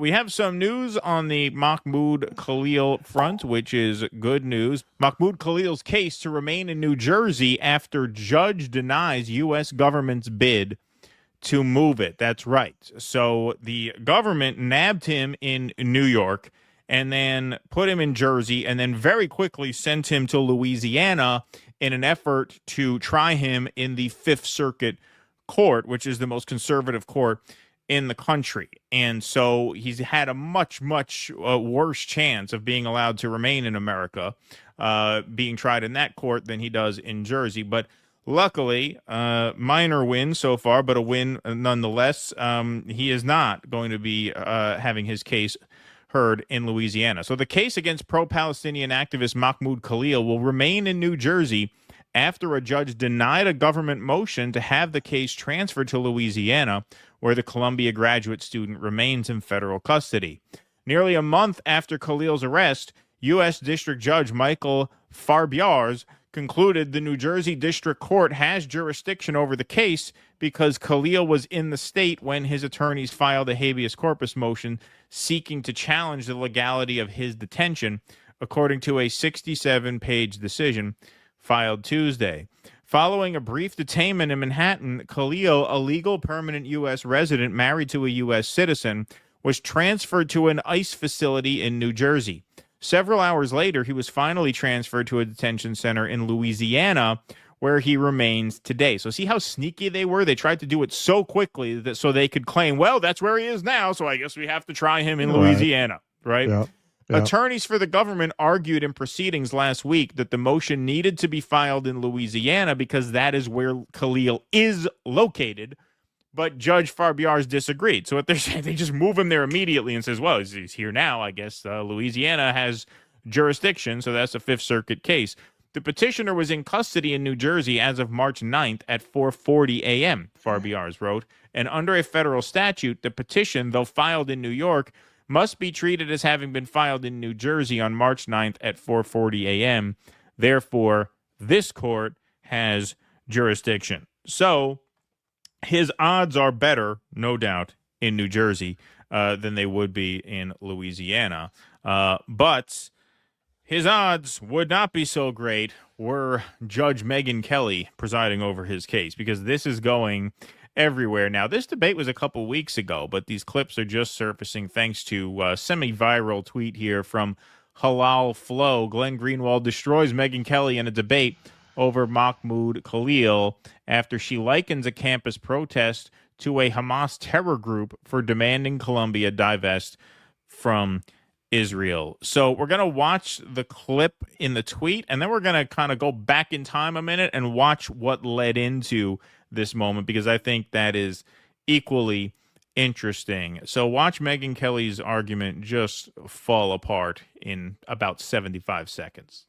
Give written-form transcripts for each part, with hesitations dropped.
We have some news on the Mahmoud Khalil front, which is good news. Mahmoud Khalil's case to remain in New Jersey after judge denies U.S. government's bid to move it. That's right. So the government nabbed him in New York and then put him in Jersey and then very quickly sent him to Louisiana in an effort to try him in the Fifth Circuit Court, which is the most conservative court in the country. And so he's had a much worse chance of being allowed to remain in America, being tried in that court than he does in Jersey. But luckily, minor win so far, but a win nonetheless. He is not going to be having his case heard in Louisiana. So the case against pro-Palestinian activist Mahmoud Khalil will remain in New Jersey after a judge denied a government motion to have the case transferred to Louisiana, where the Columbia graduate student remains in federal custody. Nearly a month after Khalil's arrest, U.S. District Judge Michael Farbiarz concluded the New Jersey District Court has jurisdiction over the case because Khalil was in the state when his attorneys filed a habeas corpus motion seeking to challenge the legality of his detention, according to a 67-page decision filed Tuesday. Following a brief detainment in Manhattan, Khalil, a legal permanent U.S. resident married to a U.S. citizen, was transferred to an ICE facility in New Jersey. Several hours later, he was finally transferred to a detention center in Louisiana, where he remains today. So see how sneaky they were? They tried to do it so quickly that so they could claim, well, that's where he is now, so I guess we have to try him in Louisiana, right? Yeah. Attorneys for the government argued in proceedings last week that the motion needed to be filed in Louisiana because that is where Khalil is located, but Judge Farbiarz disagreed. So what they're saying, they just move him there immediately and says, well, he's here now. I guess Louisiana has jurisdiction, so that's a Fifth Circuit case. The petitioner was in custody in New Jersey as of March 9th at 4:40 a.m., Farbiarz wrote, and under a federal statute, the petition, though filed in New York, must be treated as having been filed in New Jersey on March 9th at 4:40 a.m. Therefore, this court has jurisdiction. So his odds are better, no doubt, in New Jersey than they would be in Louisiana. But his odds would not be so great were Judge Megyn Kelly presiding over his case, because this is going everywhere now. This debate was a couple weeks ago, but these clips are just surfacing thanks to a semi-viral tweet here from Halal Flow. Glenn Greenwald destroys Megyn Kelly in a debate over Mahmoud Khalil after she likens a campus protest to a Hamas terror group for demanding Colombia divest from Israel. So we're going to watch the clip in the tweet, and then we're going to kind of go back in time a minute and watch what led into this moment, because I think that is equally interesting. So watch Megyn Kelly's argument just fall apart in about 75 seconds.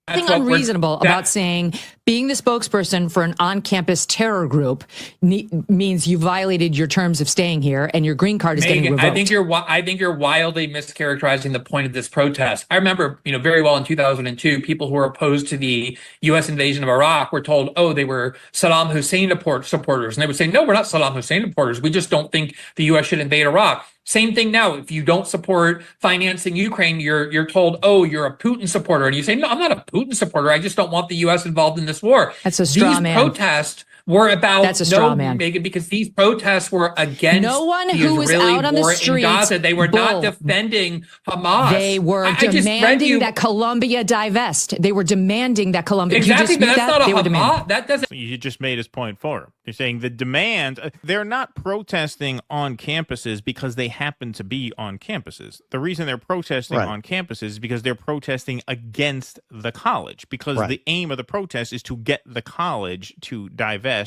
Nothing unreasonable about saying being the spokesperson for an on-campus terror group means you violated your terms of staying here and your green card is getting revoked. I think you're wildly mischaracterizing the point of this protest. I remember, very well in 2002, people who were opposed to the U.S. invasion of Iraq were told, oh, they were Saddam Hussein supporters, and they would say, no, we're not Saddam Hussein supporters. We just don't think the U.S. should invade Iraq. Same thing now. If you don't support financing Ukraine, you're told, oh, you're a Putin supporter. And you say, no, I'm not a Putin supporter. I just don't want the U.S. involved in this war. That's a straw man. These protests were about That's a straw man. Megyn, because these protests were against no one the who was Israeli out on the war streets. in Gaza. They were not defending Hamas. They were demanding that Colombia divest. They were demanding that Colombia. Exactly, but that's not a Hamas. That doesn't. You just made his point for him. You're saying the demand, they're not protesting on campuses because they happen to be on campuses. The reason they're protesting on campuses is because they're protesting against the college, because the aim of the protest is to get the college to divest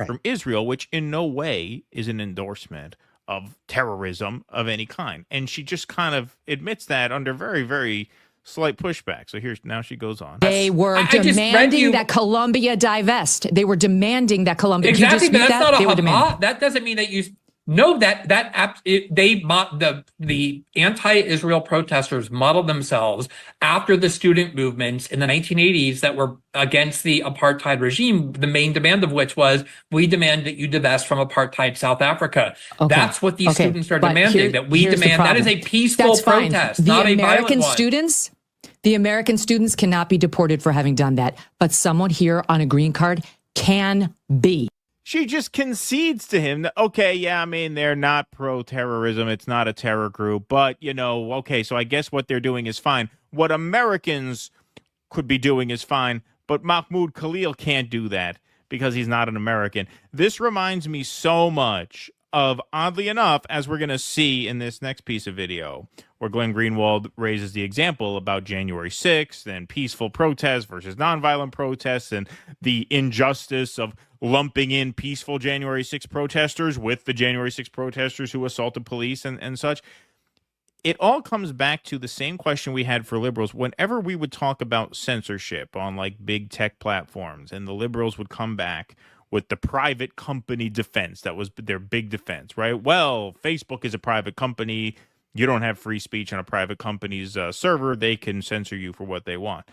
from Israel, which in no way is an endorsement of terrorism of any kind. And she just kind of admits that under very, very slight pushback. So now she goes on. They were demanding that Colombia divest. They were demanding that Colombia. Exactly, but that's not a Hamas. That doesn't mean that you. No, the anti-Israel protesters modeled themselves after the student movements in the 1980s that were against the apartheid regime. The main demand of which was, we demand that you divest from apartheid South Africa. Okay. That's what these Okay. students are But demanding. That we here's the demand. That is problem. a peaceful That's fine. protest, not a violent one. The American students cannot be deported for having done that, but someone here on a green card can be. She just concedes to him that, okay, yeah, I mean, they're not pro-terrorism. It's not a terror group. But, okay, so I guess what they're doing is fine. What Americans could be doing is fine. But Mahmoud Khalil can't do that because he's not an American. This reminds me so much of, oddly enough, as we're going to see in this next piece of video, where Glenn Greenwald raises the example about January 6th and peaceful protests versus nonviolent protests and the injustice of lumping in peaceful January 6th protesters with the January 6th protesters who assaulted police and such. It all comes back to the same question we had for liberals. Whenever we would talk about censorship on like big tech platforms, and the liberals would come back with the private company defense. That was their big defense, right? Well, Facebook is a private company. You don't have free speech on a private company's server. They can censor you for what they want.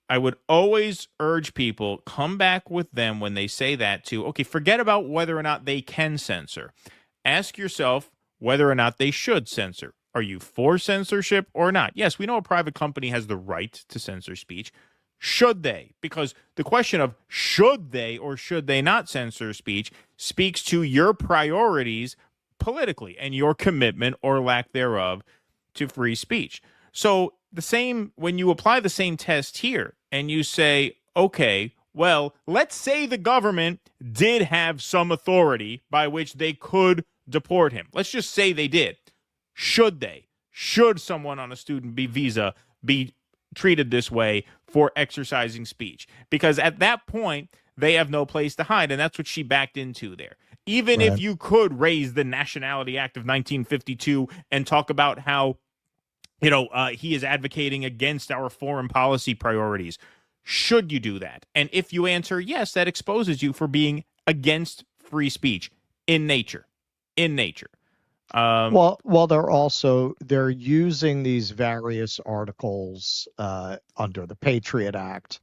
I would always urge people, come back with them when they say that to, okay, forget about whether or not they can censor. Ask yourself whether or not they should censor. Are you for censorship or not? Yes, we know a private company has the right to censor speech. Should they? Because the question of should they or should they not censor speech speaks to your priorities politically and your commitment or lack thereof to free speech. So the same, when you apply the same test here and you say, okay, well, let's say the government did have some authority by which they could deport him. Let's just say they did. Should they? Should someone on a student visa be treated this way for exercising speech? Because at that point, they have no place to hide. And that's what she backed into there. Even if you could raise the Nationality Act of 1952 and talk about how, he is advocating against our foreign policy priorities. Should you do that? And if you answer yes, that exposes you for being against free speech in nature. Well, they're using these various articles under the Patriot Act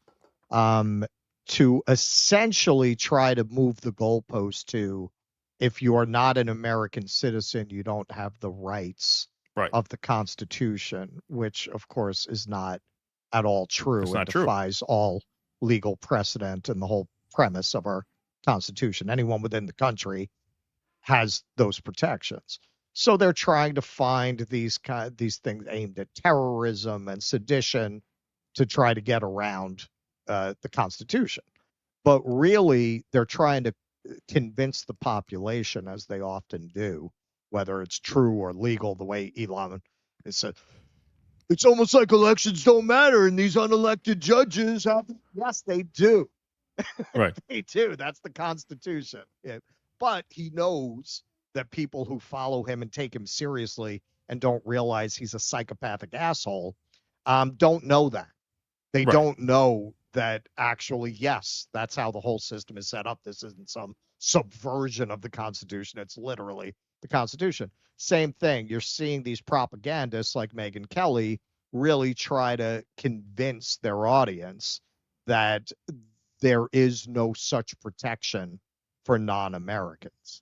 to essentially try to move the goalpost to, if you are not an American citizen, you don't have the rights of the Constitution, which of course is not at all true. It's not defies all legal precedent and the whole premise of our Constitution. Anyone within the country has those protections. So they're trying to find these things aimed at terrorism and sedition to try to get around the Constitution. But really, they're trying to convince the population, as they often do, whether it's true or legal, the way Elon has said, it's almost like elections don't matter and these unelected judges have. Yes, they do. Right. They do. That's the Constitution. But he knows that people who follow him and take him seriously and don't realize he's a psychopathic asshole don't know that. They don't know that actually, yes, that's how the whole system is set up. This isn't some subversion of the Constitution. It's literally the Constitution. Same thing. You're seeing these propagandists like Megyn Kelly really try to convince their audience that there is no such protection for non-Americans.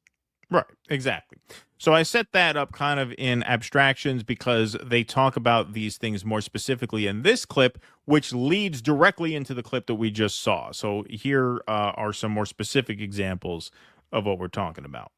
Right, exactly. So I set that up kind of in abstractions because they talk about these things more specifically in this clip, which leads directly into the clip that we just saw. So here are some more specific examples of what we're talking about.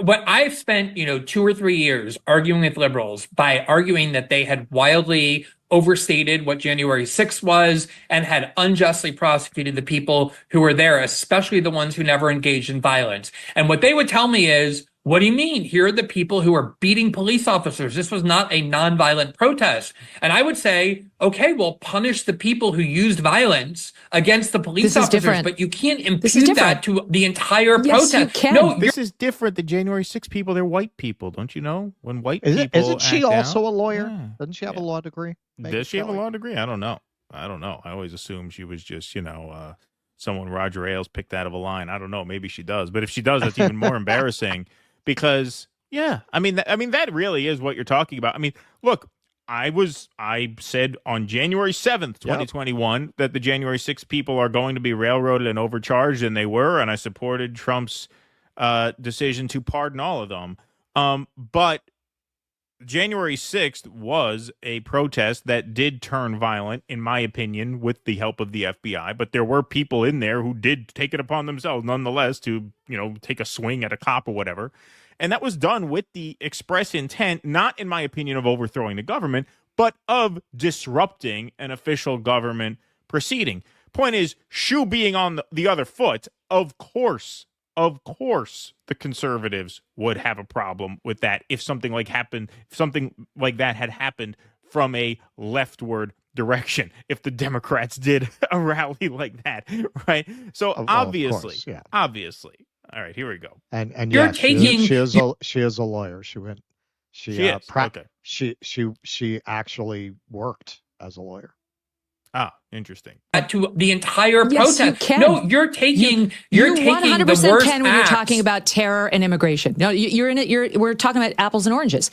What I've spent, 2 or 3 years arguing with liberals by arguing that they had wildly overstated what January 6th was and had unjustly prosecuted the people who were there, especially the ones who never engaged in violence. And what they would tell me is, what do you mean? Here are the people who are beating police officers. This was not a nonviolent protest. And I would say, okay, well, punish the people who used violence against the police officers, but you can't impute that to the entire protest. You can. No, this is different. The January 6th people, they're white people. Don't you know? When white people Isn't she also out, a lawyer? Doesn't she have a law degree? Does she have a law degree? I don't know. I always assumed she was just, someone Roger Ailes picked out of a line. I don't know. Maybe she does. But if she does, that's even more embarrassing. because I mean that really is what you're talking about. I mean, look, I said on January 7th, 2021 that the January 6th people are going to be railroaded and overcharged, and they were, and I supported Trump's decision to pardon all of them. But January 6th was a protest that did turn violent, in my opinion, with the help of the FBI. But there were people in there who did take it upon themselves, nonetheless, to, take a swing at a cop or whatever. And that was done with the express intent, not, in my opinion, of overthrowing the government, but of disrupting an official government proceeding. Point is, shoe being on the other foot, of course, the conservatives would have a problem with that if something like that had happened from a leftward direction. If the Democrats did a rally like that, right? So obviously. All right, here we go. And you're yes, taking she is a lawyer. She actually worked as a lawyer. Ah, interesting. To the entire Yes, protest. you can. No, you're taking You the 100% worst can when you're acts. talking about terror and immigration. No, you're in it. We're talking about apples and oranges.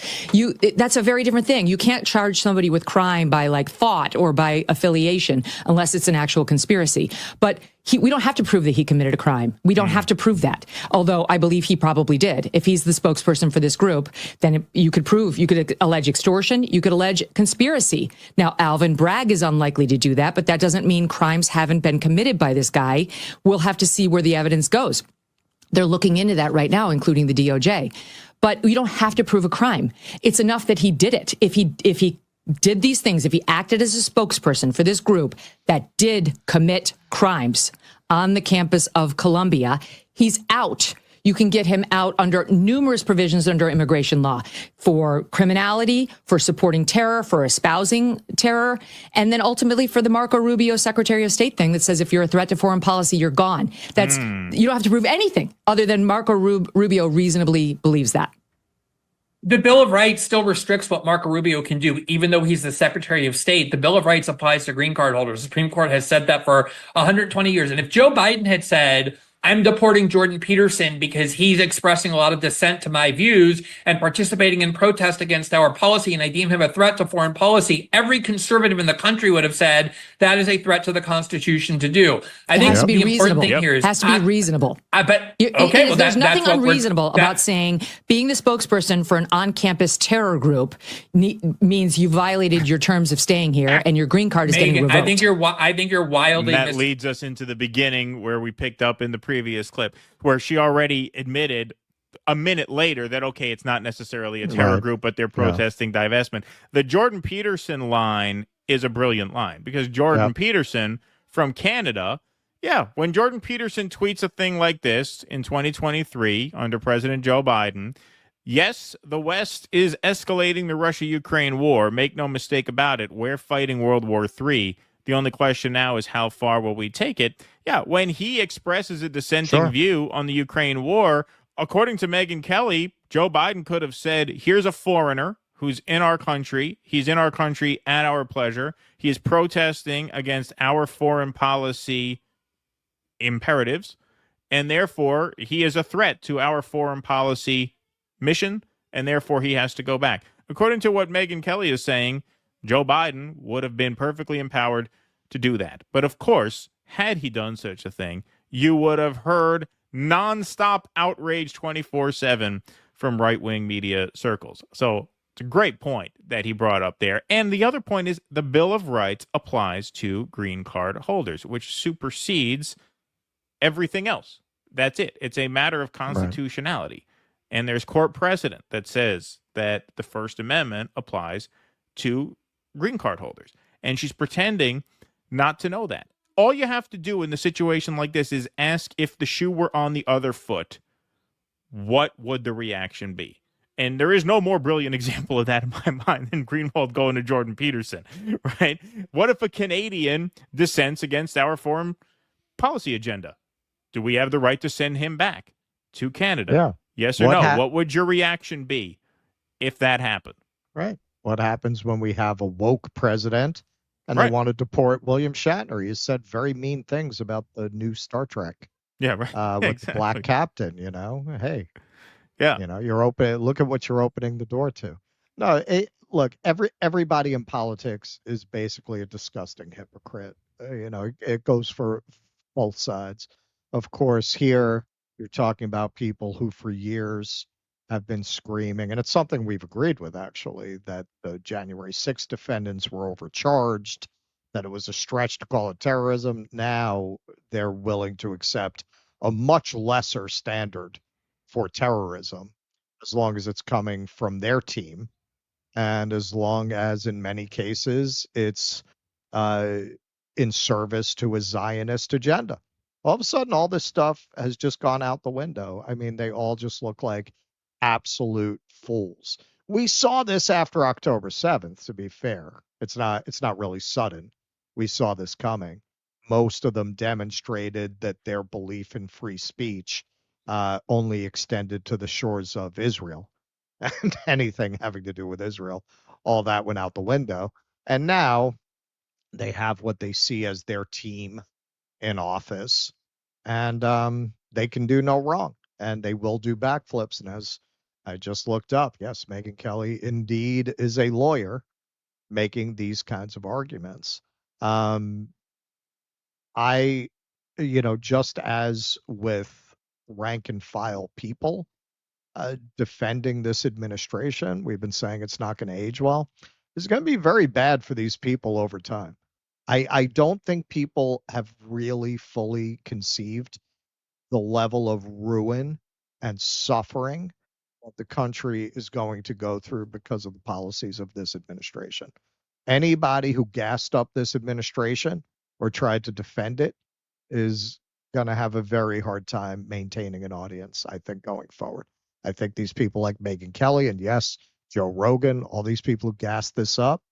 That's a very different thing. You can't charge somebody with crime by like thought or by affiliation unless it's an actual conspiracy. But we don't have to prove that he committed a crime. We don't have to prove that. Although I believe he probably did. If he's the spokesperson for this group, then you could allege extortion. You could allege conspiracy. Now, Alvin Bragg is unlikely to do that, but that doesn't mean crimes haven't been committed by this guy. We'll have to see where the evidence goes. They're looking into that right now, including the DOJ. But we don't have to prove a crime. It's enough that he did it. If he did these things, if he acted as a spokesperson for this group that did commit crimes on the campus of Columbia, he's out. You can get him out under numerous provisions under immigration law for criminality, for supporting terror, for espousing terror, and then ultimately for the Marco Rubio Secretary of State thing that says if you're a threat to foreign policy, you're gone. You don't have to prove anything other than Marco Rubio reasonably believes that. The Bill of Rights still restricts what Marco Rubio can do, even though he's the Secretary of State. The Bill of Rights applies to green card holders. The Supreme Court has said that for 120 years. And if Joe Biden had said, I'm deporting Jordan Peterson because he's expressing a lot of dissent to my views and participating in protest against our policy, and I deem him a threat to foreign policy, every conservative in the country would have said that is a threat to the Constitution to do. I think the important thing here is has to be reasonable. There's nothing unreasonable about saying being the spokesperson for an on-campus terror group means you violated your terms of staying here and your green card is getting revoked. I think you're wildly. And that leads us into the beginning where we picked up in the previous clip, where she already admitted a minute later that, okay, it's not necessarily a terror group, but they're protesting divestment. The Jordan Peterson line is a brilliant line because Jordan Peterson from Canada, when Jordan Peterson tweets a thing like this in 2023 under President Joe Biden, yes, the West is escalating the Russia-Ukraine war. Make no mistake about it. We're fighting World War III. The only question now is how far will we take it? Yeah, when he expresses a dissenting view on the Ukraine war, according to Megyn Kelly, Joe Biden could have said, here's a foreigner who's in our country. He's in our country at our pleasure. He is protesting against our foreign policy imperatives, and therefore he is a threat to our foreign policy mission, and therefore he has to go back. According to what Megyn Kelly is saying, Joe Biden would have been perfectly empowered to do that. But of course, had he done such a thing, you would have heard nonstop outrage 24/7 from right-wing media circles. So it's a great point that he brought up there. And the other point is the Bill of Rights applies to green card holders, which supersedes everything else. That's it. It's a matter of constitutionality. And there's court precedent that says that the First Amendment applies to green card holders. And she's pretending not to know that. All you have to do in the situation like this is ask if the shoe were on the other foot, what would the reaction be? And there is no more brilliant example of that in my mind than Greenwald going to Jordan Peterson, right? What if a Canadian dissents against our foreign policy agenda? Do we have the right to send him back to Canada? Yeah. Yes or no? What would your reaction be if that happened? Right. What happens when we have a woke president and they want to deport William Shatner? He said very mean things about the new Star Trek. Yeah, right. With the black captain, Hey. Yeah. You know, you're open. Look at what you're opening the door to. No, look, everybody in politics is basically a disgusting hypocrite. You know, it goes for both sides. Of course, here you're talking about people who for years have been screaming, and it's something we've agreed with actually, that the January 6th defendants were overcharged, that it was a stretch to call it terrorism. Now they're willing to accept a much lesser standard for terrorism as long as it's coming from their team and as long as in many cases it's uh, in service to a Zionist agenda. All of a sudden, all this stuff has just gone out the window. I mean, they all just look like absolute fools. We saw this after October 7th, to be fair. It's not really sudden. We saw this coming. Most of them demonstrated that their belief in free speech only extended to the shores of Israel. And anything having to do with Israel, all that went out the window. And now they have what they see as their team in office, and they can do no wrong, and they will do backflips. And as I just looked up, yes, Megyn Kelly indeed is a lawyer making these kinds of arguments. I, just as with rank and file people defending this administration, we've been saying it's not going to age well. It's going to be very bad for these people over time. I don't think people have really fully conceived the level of ruin and suffering that the country is going to go through because of the policies of this administration. Anybody who gassed up this administration or tried to defend it is going to have a very hard time maintaining an audience, I think, going forward. I think these people like Megyn Kelly and, yes, Joe Rogan, all these people who gassed this up,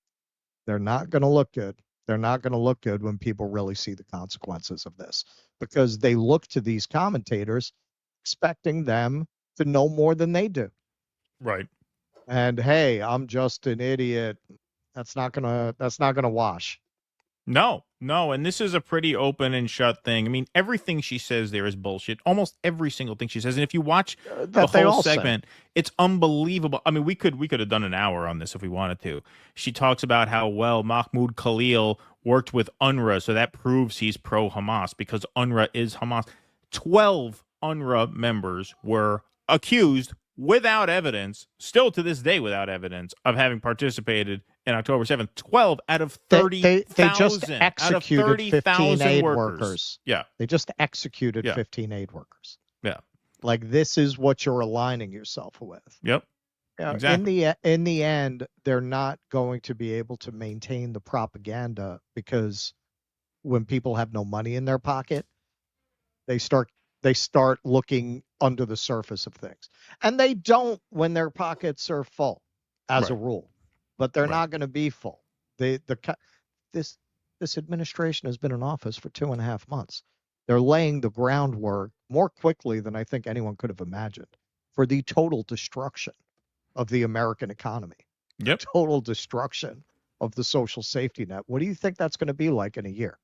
they're not going to look good. They're not going to look good when people really see the consequences of this, because they look to these commentators expecting them to know more than they do. Right. And hey, I'm just an idiot. That's not gonna wash. No, and this is a pretty open and shut thing. I mean, everything she says there is bullshit. Almost every single thing she says. And if you watch the whole segment, it's unbelievable. I mean, we could have done an hour on this if we wanted to. She talks about how, well, Mahmoud Khalil worked with UNRWA, so that proves he's pro-Hamas because UNRWA is Hamas. 12 UNRWA members were accused without evidence, still to this day without evidence, of having participated in October 7th. 12 out of 30,000. They just executed 15 aid workers. Yeah. They just executed 15 aid workers. Yeah. Like, this is what you're aligning yourself with. Yep. Exactly. In the end, they're not going to be able to maintain the propaganda, because when people have no money in their pocket, they start looking under the surface of things. And they don't when their pockets are full, as a rule. But they're not going to be full. This administration has been in office for 2.5 months. They're laying the groundwork more quickly than I think anyone could have imagined for the total destruction of the American economy. Yep. Total destruction of the social safety net. What do you think that's going to be like in a year?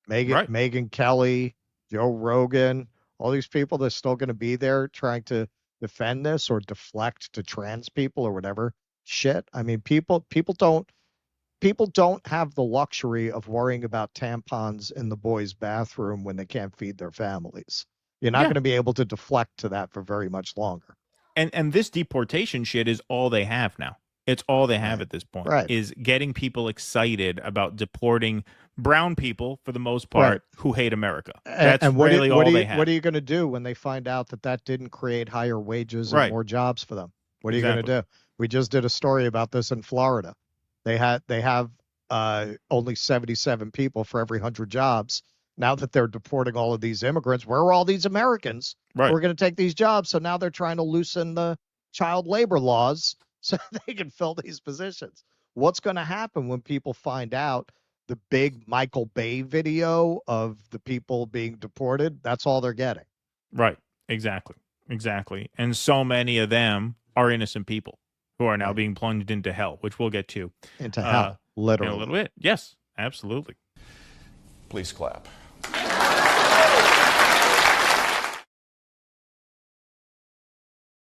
Megyn Kelly, Joe Rogan, all these people that's still going to be there trying to defend this or deflect to trans people or whatever shit. I mean, people don't have the luxury of worrying about tampons in the boys' bathroom when they can't feed their families. You're not going to be able to deflect to that for very much longer. And this deportation shit is all they have now. It's all they have at this point, is getting people excited about deporting brown people, for the most part, who hate America. That's really all they have. What are you going to do when they find out that didn't create higher wages and more jobs for them? What are you going to do? We just did a story about this in Florida. They have only 77 people for every 100 jobs. Now that they're deporting all of these immigrants, where are all these Americans who are going to take these jobs? So now they're trying to loosen the child labor laws so they can fill these positions. What's going to happen when people find out the big Michael Bay video of the people being deported? That's all they're getting. Right. Exactly. And so many of them are innocent people who are now being plunged into hell, which we'll get to. Into hell, literally. In a little bit. Yes, absolutely. Please clap.